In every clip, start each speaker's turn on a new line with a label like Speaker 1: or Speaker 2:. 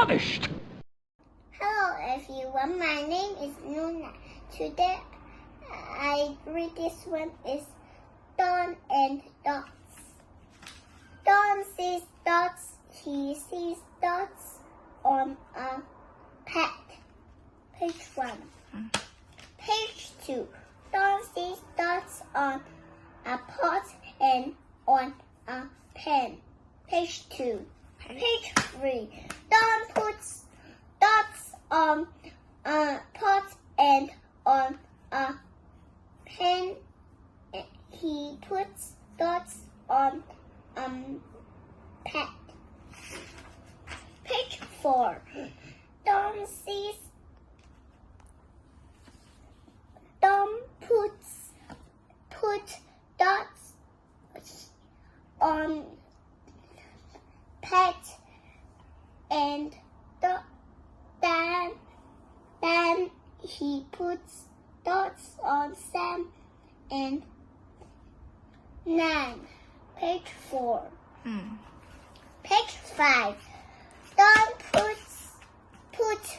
Speaker 1: astonished.
Speaker 2: Hello everyone, my name is Luna. Today I read this one is Don and Dots. Don sees dots, he sees dots on a pad. Page 1. Page 2. Don sees dots on a pot and on a pen. Page 2. Page 3. Don puts dots on a pot and on a pen. He puts dots on a pad. Page 4. Don put dots on pad and then he puts dots on Sam and Nan. Page 4. Page 5. Don put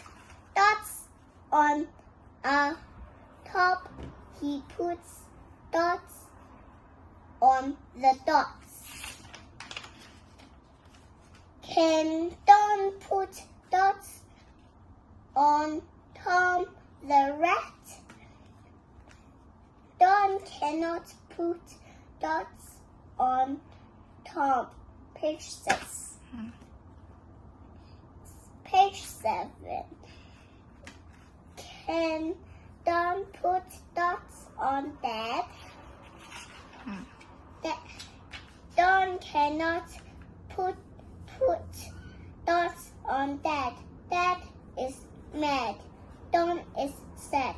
Speaker 2: dots on a top. He puts dots on the dots. Can Don put dots on Tom the rat? Don cannot put dots on Tom. Page 6. Page 7. Can Don put dots on Dad? Don cannot put dots on Dad. Dad is mad. Don is sad.